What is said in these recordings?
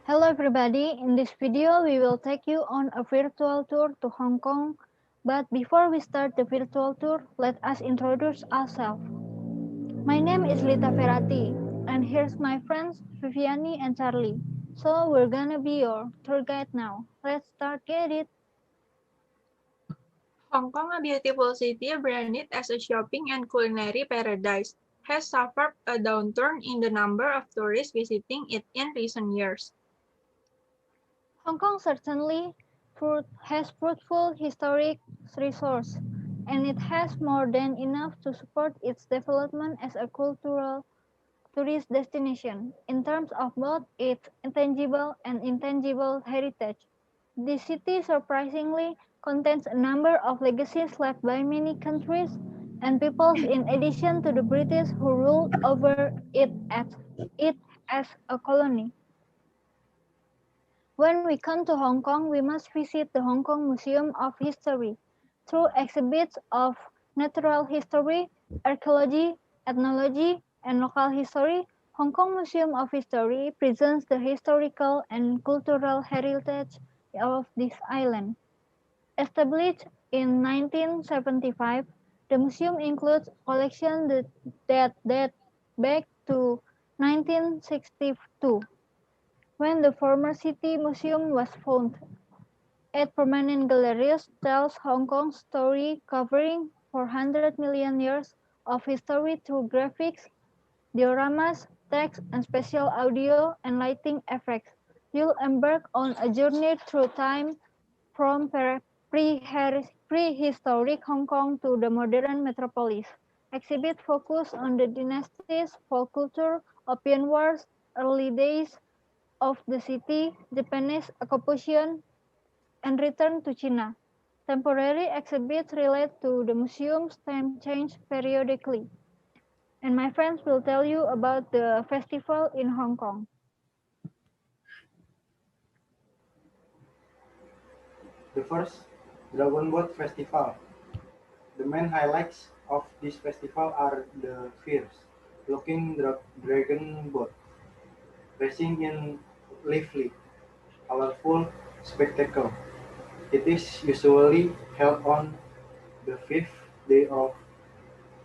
Hello everybody, in this video we will take you on a virtual tour to Hong Kong. But before we start the virtual tour, let us introduce ourselves. My name is Lita verati, and here's my friends Viviani and Charlie. So we're gonna be your tour guide now. Let's start, get it! Hong Kong, a beautiful city branded as a shopping and culinary paradise, has suffered a downturn in the number of tourists visiting it in recent years. Hong Kong certainly has fruitful historic resources, and it has more than enough to support its development as a cultural tourist destination in terms of both its tangible and intangible heritage. The city surprisingly contains a number of legacies left by many countries and peoples in addition to the British who ruled over it as a colony. When we come to Hong Kong, we must visit the Hong Kong Museum of History. Through exhibits of natural history, archaeology, ethnology, and local history, Hong Kong Museum of History presents the historical and cultural heritage of this island. Established in 1975, the museum includes collections that date back to 1962 when the former City Museum was founded. 8 permanent galleries tells Hong Kong's story covering 400 million years of history through graphics, dioramas, text, and special audio and lighting effects. You'll embark on a journey through time from prehistoric Hong Kong to the modern metropolis. Exhibit focus on the dynasties, folk culture, opium wars, early days of the city, Japanese occupation, and return to China. Temporary exhibits relate to the museum's theme change periodically. And my friends will tell you about the festival in Hong Kong. The first, Dragon Boat Festival. The main highlights of this festival are the fierce-looking dragon boat racing in lively, colorful spectacle. It is usually held on the fifth day of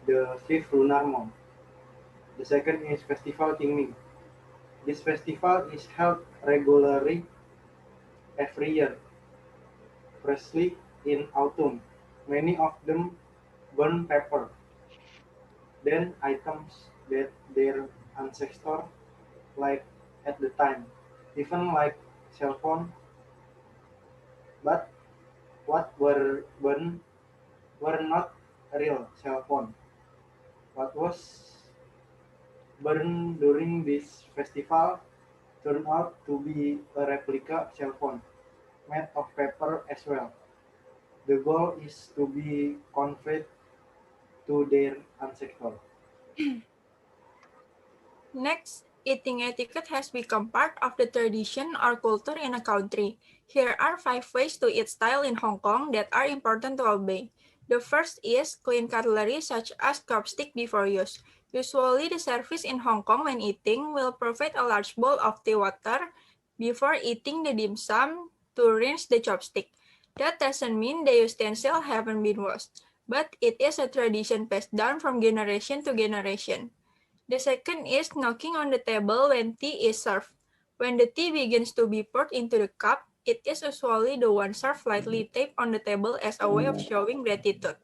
the fifth lunar month. The second is Festival Qingming. This festival is held regularly every year, precisely in autumn. Many of them burn pepper, then items that their ancestors liked at the time, even like cell phone. But what were burned were not real cell phone. What was burned during this festival turned out to be a replica cell phone, made of paper as well. The goal is to be conveyed to their ancestors. Next, eating etiquette has become part of the tradition or culture in a country. Here are 5 ways to eat style in Hong Kong that are important to obey. The first is clean cutlery such as chopstick before use. Usually, the service in Hong Kong when eating will provide a large bowl of tea water before eating the dim sum to rinse the chopstick. That doesn't mean the utensils haven't been washed, but it is a tradition passed down from generation to generation. The second is knocking on the table when tea is served. When the tea begins to be poured into the cup, it is usually the one served lightly tapped on the table as a way of showing gratitude.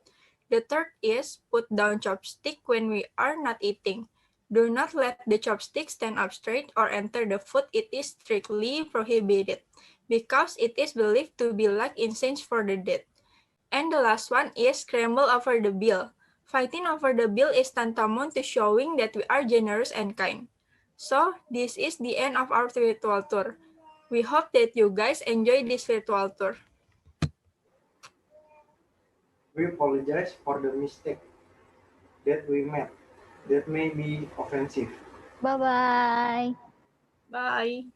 The third is put down chopstick when we are not eating. Do not let the chopstick stand up straight or enter the food. It is strictly prohibited because it is believed to be like incense for the dead. And the last one is scramble over the bill. Fighting over the bill is tantamount to showing that we are generous and kind. So, this is the end of our virtual tour. We hope that you guys enjoy this virtual tour. We apologize for the mistake that we made that may be offensive. Bye bye. Bye.